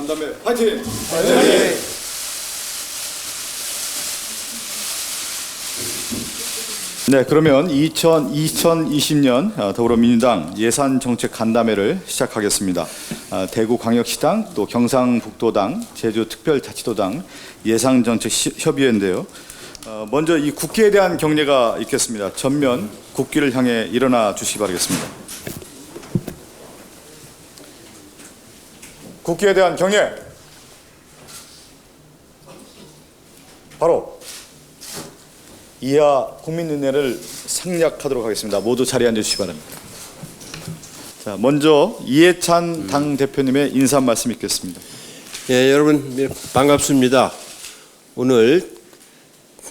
간담회 화이팅! 네, 그러면 2020년 더불어민주당 예산정책 간담회를 시작하겠습니다. 대구광역시당, 또 경상북도당, 제주특별자치도당 예산정책협의회인데요. 먼저 이 국기에 대한 경례가 있겠습니다. 전면 국기를 향해 일어나 주시기 바라겠습니다. 국기에 대한 경례. 바로 이하 국민은혜를 상략하도록 하겠습니다. 모두 자리에 앉으시기 바랍니다. 자, 먼저 이해찬 당대표님의 인사 말씀 있겠습니다. 예, 여러분 반갑습니다. 오늘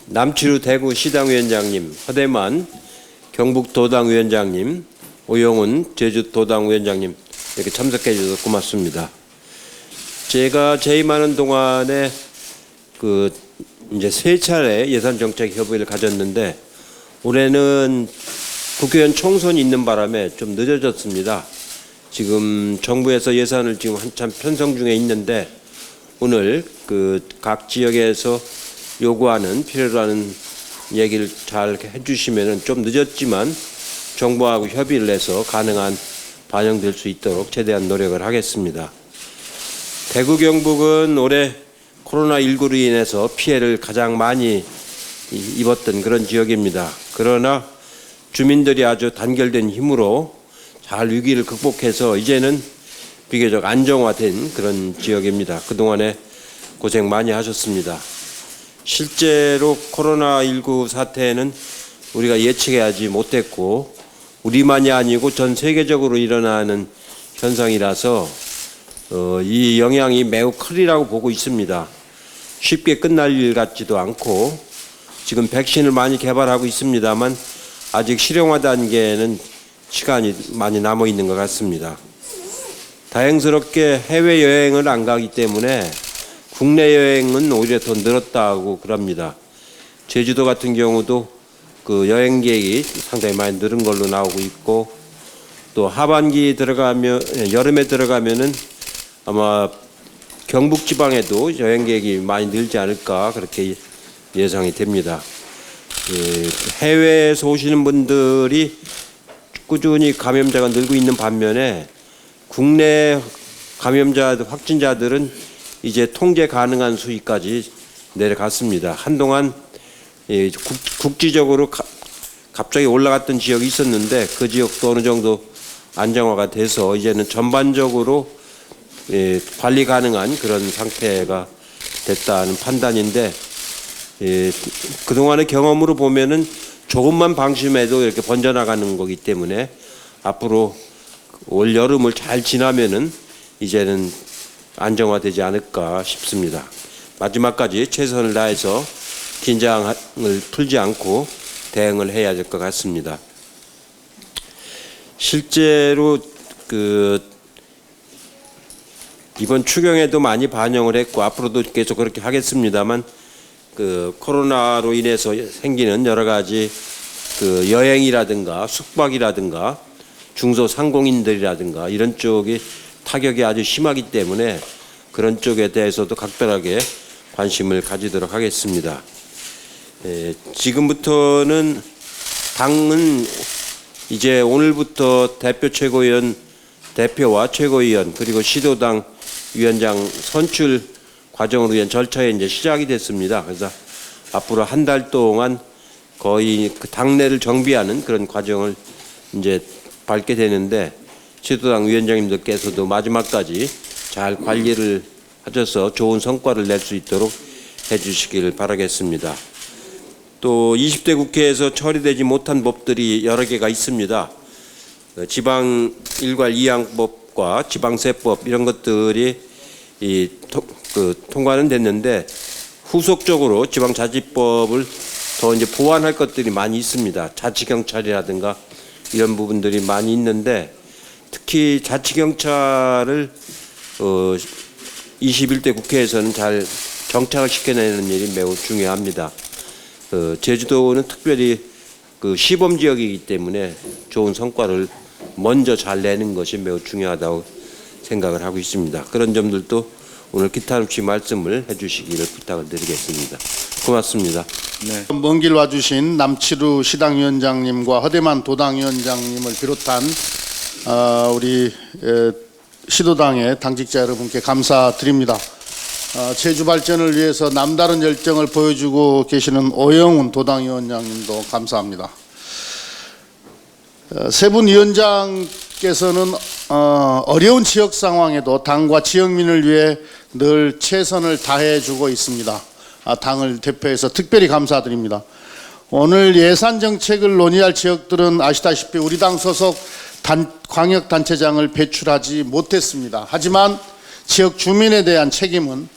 남치루 대구시당위원장님, 허대만 경북도당위원장님, 오영훈 제주도당위원장님 이렇게 참석해 주셔서 고맙습니다. 제가 재임하는 동안에 이제 세 차례 예산정책협의회를 가졌는데 올해는 국회의원 총선이 있는 바람에 좀 늦어졌습니다. 지금 정부에서 예산을 지금 한참 편성 중에 있는데 오늘 각 지역에서 요구하는 필요로 하는 얘기를 잘 해주시면 좀 늦었지만 정부하고 협의를 해서 가능한 반영될 수 있도록 최대한 노력을 하겠습니다. 대구 경북은 올해 코로나19로 인해서 피해를 가장 많이 입었던 그런 지역입니다. 그러나 주민들이 아주 단결된 힘으로 잘 위기를 극복해서 이제는 비교적 안정화된 그런 지역입니다. 그동안에 고생 많이 하셨습니다. 실제로 코로나19 사태는 우리가 예측하지 못했고 우리만이 아니고 전 세계적으로 일어나는 현상이라서 이 영향이 매우 크리라고 보고 있습니다. 쉽게 끝날 일 같지도 않고 지금 백신을 많이 개발하고 있습니다만 아직 실용화 단계는 시간이 많이 남아 있는 것 같습니다. 다행스럽게 해외여행을 안 가기 때문에 국내 여행은 오히려 더 늘었다고 그럽니다. 제주도 같은 경우도 여행 계획이 상당히 많이 늘은 걸로 나오고 있고 또 하반기 여름에 들어가면은 아마 경북 지방에도 여행 계획이 많이 늘지 않을까 그렇게 예상이 됩니다. 해외에서 오시는 분들이 꾸준히 감염자가 늘고 있는 반면에 국내 확진자들은 이제 통제 가능한 수위까지 내려갔습니다. 한동안 국지적으로 갑자기 올라갔던 지역이 있었는데 그 지역도 어느 정도 안정화가 돼서 이제는 전반적으로 관리 가능한 그런 상태가 됐다는 판단인데 그동안의 경험으로 보면은 조금만 방심해도 이렇게 번져나가는 거기 때문에 앞으로 올 여름을 잘 지나면은 이제는 안정화되지 않을까 싶습니다. 마지막까지 최선을 다해서 긴장을 풀지 않고 대응을 해야 될 것 같습니다. 실제로 이번 추경에도 많이 반영을 했고 앞으로도 계속 그렇게 하겠습니다만 코로나로 인해서 생기는 여러 가지 여행이라든가 숙박이라든가 중소상공인들이라든가 이런 쪽이 타격이 아주 심하기 때문에 그런 쪽에 대해서도 각별하게 관심을 가지도록 하겠습니다. 지금부터는 당은 이제 오늘부터 대표와 최고위원 그리고 시도당 위원장 선출 과정으로 위한 절차에 이제 시작이 됐습니다. 그래서 앞으로 한 달 동안 거의 당내를 정비하는 그런 과정을 이제 밟게 되는데 시도당 위원장님들께서도 마지막까지 잘 관리를 하셔서 좋은 성과를 낼 수 있도록 해주시길 바라겠습니다. 또 20대 국회에서 처리되지 못한 법들이 여러 개가 있습니다. 지방 일괄 이양법과 지방세법 이런 것들이 통과는 됐는데 후속적으로 지방자치법을 더 이제 보완할 것들이 많이 있습니다. 자치경찰이라든가 이런 부분들이 많이 있는데 특히 자치경찰을 21대 국회에서는 잘 정착을 시켜내는 일이 매우 중요합니다. 제주도는 특별히 시범 지역이기 때문에 좋은 성과를 먼저 잘 내는 것이 매우 중요하다고 생각을 하고 있습니다. 그런 점들도 오늘 기타 없이 말씀을 해주시기를 부탁을 드리겠습니다. 고맙습니다. 네. 먼 길 와주신 남치루 시당위원장님과 허대만 도당위원장님을 비롯한 우리 시도당의 당직자 여러분께 감사드립니다. 제주 발전을 위해서 남다른 열정을 보여주고 계시는 오영훈 도당위원장님도 감사합니다. 세 분 위원장께서는 어려운 지역 상황에도 당과 지역민을 위해 늘 최선을 다해주고 있습니다. 당을 대표해서 특별히 감사드립니다. 오늘 예산 정책을 논의할 지역들은 아시다시피 우리 당 소속 광역단체장을 배출하지 못했습니다. 하지만 지역 주민에 대한 책임은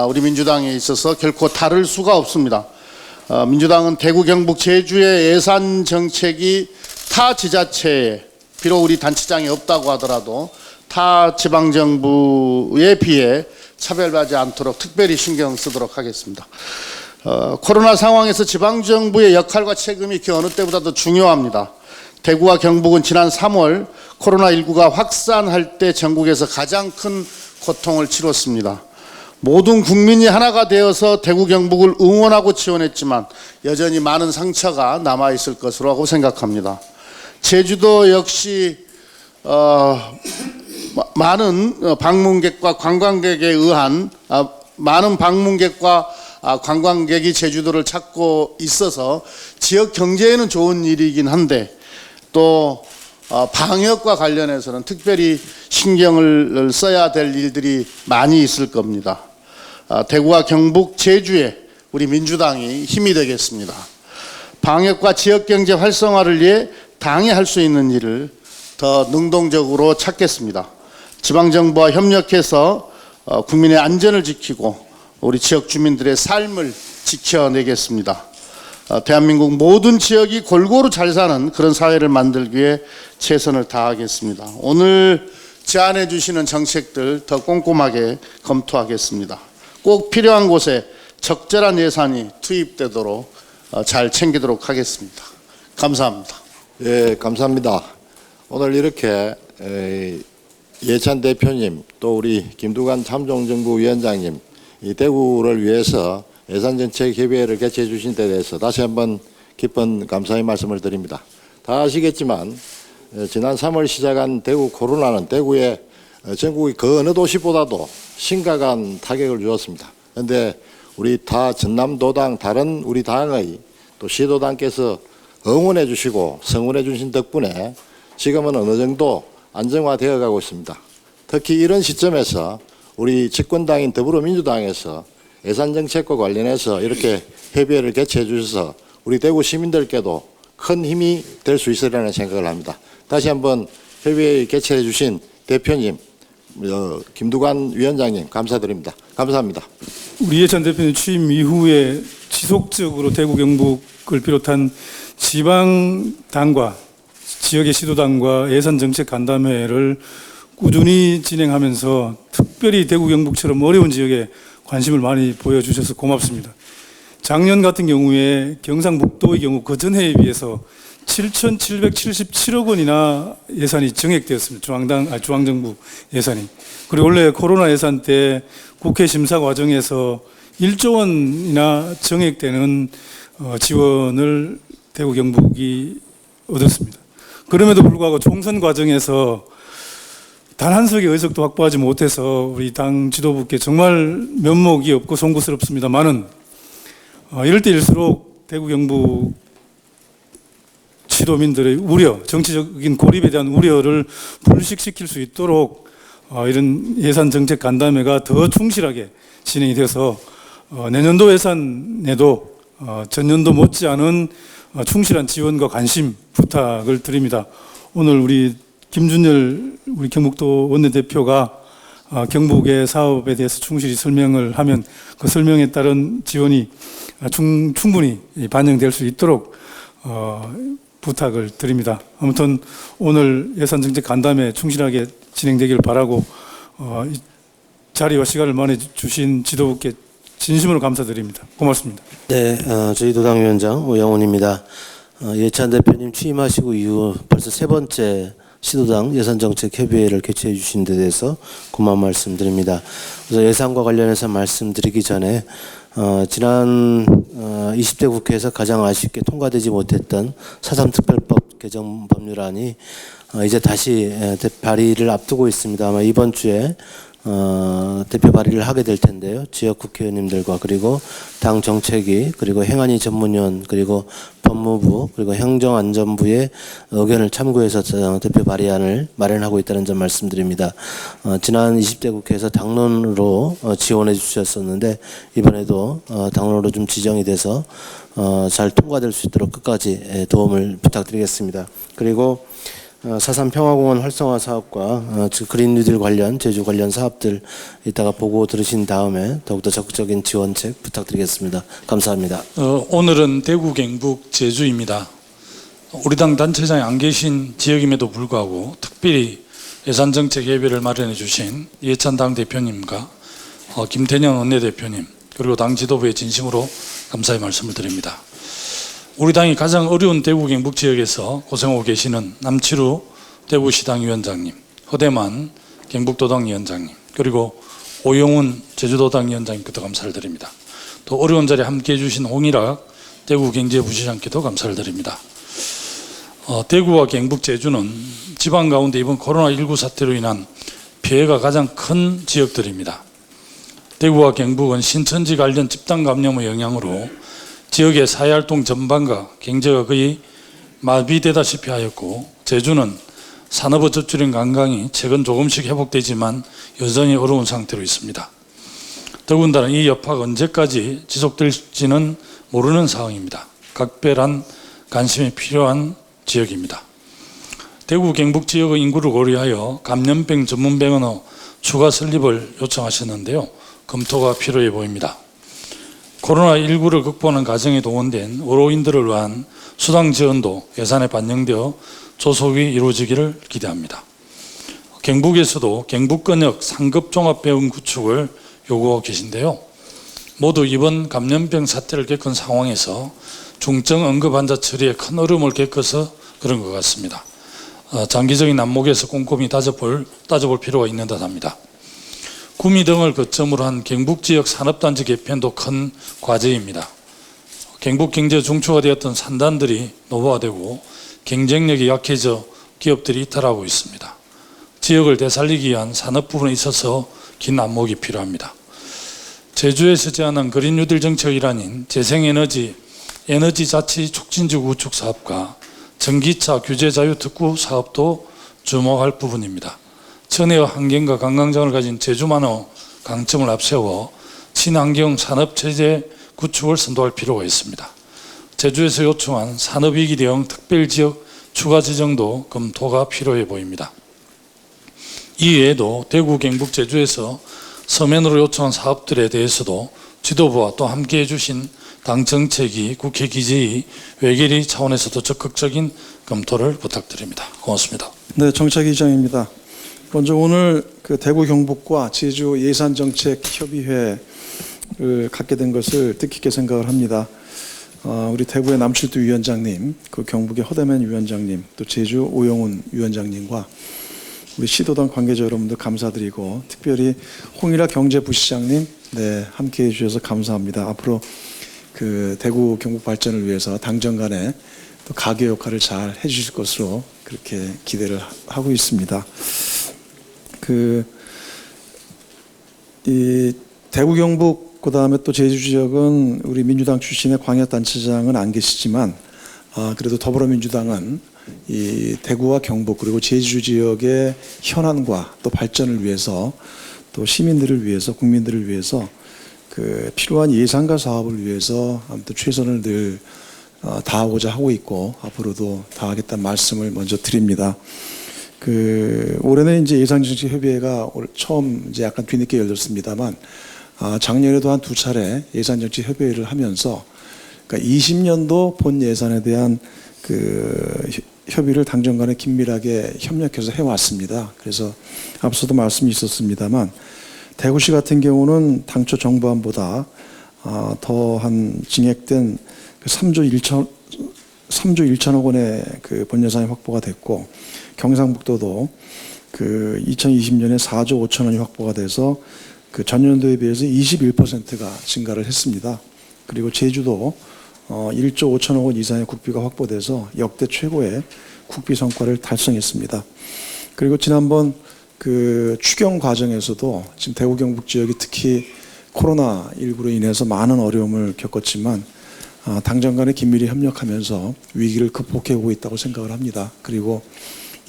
우리 민주당에 있어서 결코 다를 수가 없습니다. 민주당은 대구, 경북, 제주의 예산 정책이 타 지자체에 비록 우리 단체장이 없다고 하더라도 타 지방정부에 비해 차별하지 않도록 특별히 신경 쓰도록 하겠습니다. 코로나 상황에서 지방정부의 역할과 책임이 그 어느 때보다도 중요합니다. 대구와 경북은 지난 3월 코로나19가 확산할 때 전국에서 가장 큰 고통을 치렀습니다. 모든 국민이 하나가 되어서 대구, 경북을 응원하고 지원했지만 여전히 많은 상처가 남아있을 것으로 생각합니다. 제주도 역시 많은 방문객과 관광객에 의한 많은 방문객과 관광객이 제주도를 찾고 있어서 지역 경제에는 좋은 일이긴 한데 또 방역과 관련해서는 특별히 신경을 써야 될 일들이 많이 있을 겁니다. 대구와 경북, 제주에 우리 민주당이 힘이 되겠습니다. 방역과 지역경제 활성화를 위해 당이 할 수 있는 일을 더 능동적으로 찾겠습니다. 지방정부와 협력해서 국민의 안전을 지키고 우리 지역 주민들의 삶을 지켜내겠습니다. 대한민국 모든 지역이 골고루 잘 사는 그런 사회를 만들기 위해 최선을 다하겠습니다. 오늘 제안해 주시는 정책들 더 꼼꼼하게 검토하겠습니다. 꼭 필요한 곳에 적절한 예산이 투입되도록 잘 챙기도록 하겠습니다. 감사합니다. 예, 감사합니다. 오늘 이렇게 예찬 대표님 또 우리 김두관 참정정부위원장님 이 대구를 위해서 예산정책협의회를 개최해 주신 데 대해서 다시 한번 깊은 감사의 말씀을 드립니다. 다 아시겠지만 지난 3월 시작한 대구 코로나는 대구에 전국의 그 어느 도시보다도 심각한 타격을 주었습니다. 그런데 우리 다 전남도당 다른 우리 당의 또 시도당께서 응원해 주시고 성원해 주신 덕분에 지금은 어느 정도 안정화되어 가고 있습니다. 특히 이런 시점에서 우리 집권당인 더불어민주당에서 예산정책과 관련해서 이렇게 협의회를 개최해 주셔서 우리 대구 시민들께도 큰 힘이 될 수 있으리라는 생각을 합니다. 다시 한번 협의회 개최해 주신 대표님, 김두관 위원장님 감사드립니다. 감사합니다. 우리 예찬 대표님 취임 이후에 지속적으로 대구, 경북을 비롯한 지방당과 지역의 시도당과 예산정책 간담회를 꾸준히 진행하면서 특별히 대구, 경북처럼 어려운 지역에 관심을 많이 보여주셔서 고맙습니다. 작년 같은 경우에 경상북도의 경우 그 전해에 비해서 7,777억 원이나 예산이 증액되었습니다. 중앙정부 예산이. 그리고 원래 코로나 예산 때 국회 심사 과정에서 1조 원이나 증액되는 지원을 대구, 경북이 얻었습니다. 그럼에도 불구하고 총선 과정에서 단 한 석의 의석도 확보하지 못해서 우리 당 지도부께 정말 면목이 없고 송구스럽습니다만은 이럴 때일수록 대구, 경북 지도민들의 우려, 정치적인 고립에 대한 우려를 불식시킬 수 있도록 이런 예산 정책 간담회가 더 충실하게 진행이 돼서 내년도 예산에도 전년도 못지않은 충실한 지원과 관심 부탁을 드립니다. 오늘 우리 김준열 우리 경북도 원내대표가 경북의 사업에 대해서 충실히 설명을 하면 그 설명에 따른 지원이 충분히 반영될 수 있도록 부탁을 드립니다. 아무튼 오늘 예산정책 간담회 충실하게 진행되길 바라고 자리와 시간을 마련해 주신 지도부께 진심으로 감사드립니다. 고맙습니다. 네, 저희 도당위원장 오영훈입니다. 예찬 대표님 취임하시고 이후 벌써 세 번째 시도당 예산정책협의회를 개최해 주신 데 대해서 고마운 말씀드립니다. 그래서 예산과 관련해서 말씀드리기 전에 지난 20대 국회에서 가장 아쉽게 통과되지 못했던 4.3 특별법 개정 법률안이 이제 다시 발의를 앞두고 있습니다. 아마 이번 주에 대표 발의를 하게 될 텐데요. 지역 국회의원님들과 그리고 당 정책위 그리고 행안위 전문위원 그리고 법무부 그리고 행정안전부의 의견을 참고해서 대표 발의안을 마련하고 있다는 점 말씀드립니다. 지난 20대 국회에서 당론으로 지원해 주셨었는데 이번에도 당론으로 좀 지정이 돼서 잘 통과될 수 있도록 끝까지 도움을 부탁드리겠습니다. 그리고 4.3 평화공원 활성화 사업과 그린 뉴딜 관련 제주 관련 사업들 이따가 보고 들으신 다음에 더욱더 적극적인 지원책 부탁드리겠습니다. 감사합니다. 오늘은 대구, 경북, 제주입니다. 우리 당 단체장이 안 계신 지역임에도 불구하고 특별히 예산정책협의회를 마련해 주신 이해찬 당대표님과 김태년 원내대표님 그리고 당 지도부에 진심으로 감사의 말씀을 드립니다. 우리 당이 가장 어려운 대구 경북 지역에서 고생하고 계시는 남치루 대구시당 위원장님, 허대만 경북도당 위원장님, 그리고 오영훈 제주도당 위원장님께도 감사를 드립니다. 또 어려운 자리에 함께해 주신 홍일학 대구경제부시장께도 감사를 드립니다. 대구와 경북, 제주는 지방 가운데 이번 코로나19 사태로 인한 피해가 가장 큰 지역들입니다. 대구와 경북은 신천지 관련 집단 감염의 영향으로 지역의 사회활동 전반과 경제가 거의 마비되다시피 하였고, 제주는 산업의 젖줄인 관광이 최근 조금씩 회복되지만 여전히 어려운 상태로 있습니다. 더군다나 이 여파가 언제까지 지속될지는 모르는 상황입니다. 각별한 관심이 필요한 지역입니다. 대구 경북 지역의 인구를 고려하여 감염병 전문병원의 추가 설립을 요청하셨는데요. 검토가 필요해 보입니다. 코로나19를 극복하는 과정에 동원된 의료인들을 위한 수당 지원도 예산에 반영되어 조속히 이루어지기를 기대합니다. 경북에서도 경북권역 상급 종합병원 구축을 요구하고 계신데요. 모두 이번 감염병 사태를 겪은 상황에서 중증 응급 환자 처리에 큰 어려움을 겪어서 그런 것 같습니다. 장기적인 안목에서 꼼꼼히 따져볼 필요가 있는 듯합니다. 구미 등을 거점으로 한 경북 지역 산업단지 개편도 큰 과제입니다. 경북 경제 중추가 되었던 산단들이 노후화되고 경쟁력이 약해져 기업들이 이탈하고 있습니다. 지역을 되살리기 위한 산업 부분에 있어서 긴 안목이 필요합니다. 제주에서 제안한 그린 뉴딜 정책 일환인 재생에너지 자치 촉진지구 구축 사업과 전기차 규제 자유 특구 사업도 주목할 부분입니다. 천혜의 환경과 관광장을 가진 제주만의 강점을 앞세워 친환경 산업체제 구축을 선도할 필요가 있습니다. 제주에서 요청한 산업위기 대응 특별지역 추가 지정도 검토가 필요해 보입니다. 이외에도 대구, 경북, 제주에서 서면으로 요청한 사업들에 대해서도 지도부와 또 함께해 주신 당 정책위, 국회 기재위, 외계리 차원에서도 적극적인 검토를 부탁드립니다. 고맙습니다. 네, 정책위장입니다. 먼저 오늘 그 대구 경북과 제주 예산정책협의회를 갖게 된 것을 뜻깊게 생각을 합니다. 우리 대구의 남칠두 위원장님, 그 경북의 허대만 위원장님, 또 제주 오영훈 위원장님과 우리 시도당 관계자 여러분들 감사드리고, 특별히 홍일학 경제부시장님, 네, 함께해 주셔서 감사합니다. 앞으로 그 대구 경북 발전을 위해서 당정 간에 또 가교 역할을 잘 해주실 것으로 그렇게 기대를 하고 있습니다. 이 대구 경북 그다음에 또 제주 지역은 우리 민주당 출신의 광역단체장은 안 계시지만 그래도 더불어민주당은 이 대구와 경북 그리고 제주 지역의 현안과 또 발전을 위해서 또 시민들을 위해서 국민들을 위해서 그 필요한 예산과 사업을 위해서 아무튼 최선을 늘 다하고자 하고 있고 앞으로도 다하겠다는 말씀을 먼저 드립니다. 올해는 이제 예산정책협의회가 처음 이제 약간 뒤늦게 열렸습니다만 작년에도 한 2차례 예산정책협의회를 하면서 그러니까 20년도 본 예산에 대한 그 협의를 당정 간에 긴밀하게 협력해서 해왔습니다. 그래서 앞서도 말씀이 있었습니다만 대구시 같은 경우는 당초 정부안보다 더한 증액된 3조 1천억 원의 그 본 예산이 확보가 됐고 경상북도도 그 2020년에 4조 5천 원이 확보가 돼서 그 전년도에 비해서 21%가 증가를 했습니다. 그리고 제주도 1조 5천억 원 이상의 국비가 확보돼서 역대 최고의 국비 성과를 달성했습니다. 그리고 지난번 그 추경 과정에서도 지금 대구 경북 지역이 특히 코로나19로 인해서 많은 어려움을 겪었지만 당정 간에 긴밀히 협력하면서 위기를 극복해 오고 있다고 생각을 합니다. 그리고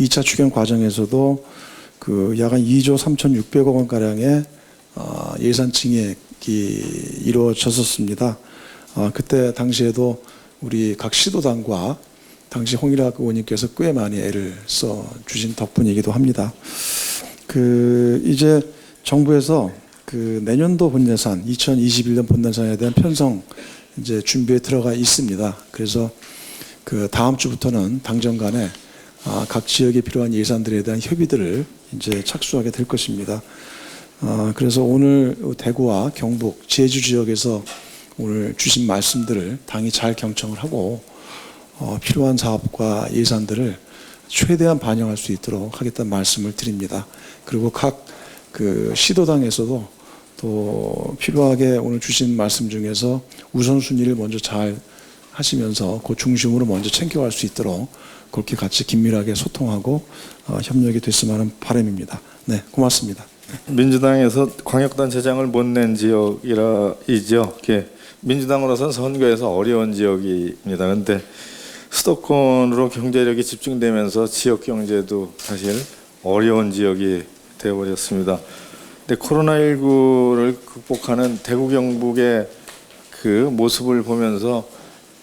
2차 추경 과정에서도 그 약 2조 3,600억 원 가량의 예산 증액이 이루어졌었습니다. 그때 당시에도 우리 각 시도당과 당시 홍일학 의원님께서 꽤 많이 애를 써 주신 덕분이기도 합니다. 그 이제 정부에서 그 내년도 본예산 2021년 본예산에 대한 편성 이제 준비에 들어가 있습니다. 그래서 그 다음 주부터는 당정 간에 각 지역에 필요한 예산들에 대한 협의들을 이제 착수하게 될 것입니다. 그래서 오늘 대구와 경북, 제주 지역에서 오늘 주신 말씀들을 당이 잘 경청을 하고 필요한 사업과 예산들을 최대한 반영할 수 있도록 하겠다는 말씀을 드립니다. 그리고 각 그 시도당에서도 또 필요하게 오늘 주신 말씀 중에서 우선순위를 먼저 잘 하시면서 그 중심으로 먼저 챙겨갈 수 있도록 그렇게 같이 긴밀하게 소통하고 협력이 됐으면 하는 바람입니다. 네, 고맙습니다. 민주당에서 광역단체장을 못 낸 지역이죠. 민주당으로서는 선거에서 어려운 지역입니다. 그런데 수도권으로 경제력이 집중되면서 지역 경제도 사실 어려운 지역이 되어버렸습니다. 근데 코로나19를 극복하는 대구 경북의 그 모습을 보면서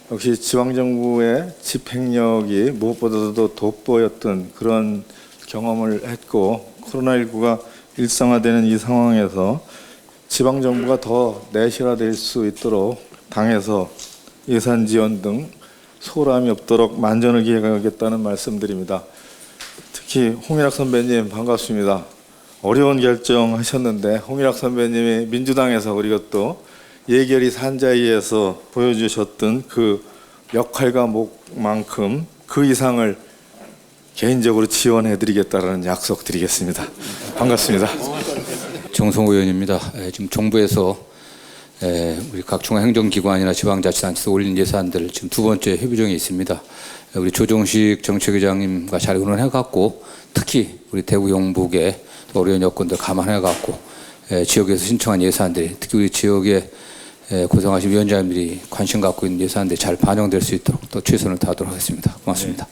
역시 지방정부의 집행력이 무엇보다도 돋보였던 그런 경험을 했고, 코로나19가 일상화되는 이 상황에서 지방정부가 더 내실화될 수 있도록 당에서 예산 지원 등 소홀함이 없도록 만전을 기해가겠다는 말씀드립니다. 특히 홍일학 선배님 반갑습니다. 어려운 결정하셨는데 홍일학 선배님이 민주당에서 그리고 또 예결위 산자위에서 보여주셨던 그 역할과 목만큼 그 이상을 개인적으로 지원해드리겠다는 약속 드리겠습니다. 반갑습니다. 정성호 의원입니다. 지금 정부에서 우리 각 중앙행정기관이나 지방자치단체에서 올린 예산들 지금 두 번째 협의 중에 있습니다. 우리 조정식 정책위장님과 잘 의논해갖고 특히 우리 대구 영북의 어려운 여건들 감안해갖고 지역에서 신청한 예산들이 특히 우리 지역에 고생하신 위원장님들이 관심 갖고 있는 예산들이 잘 반영될 수 있도록 또 최선을 다하도록 하겠습니다. 고맙습니다.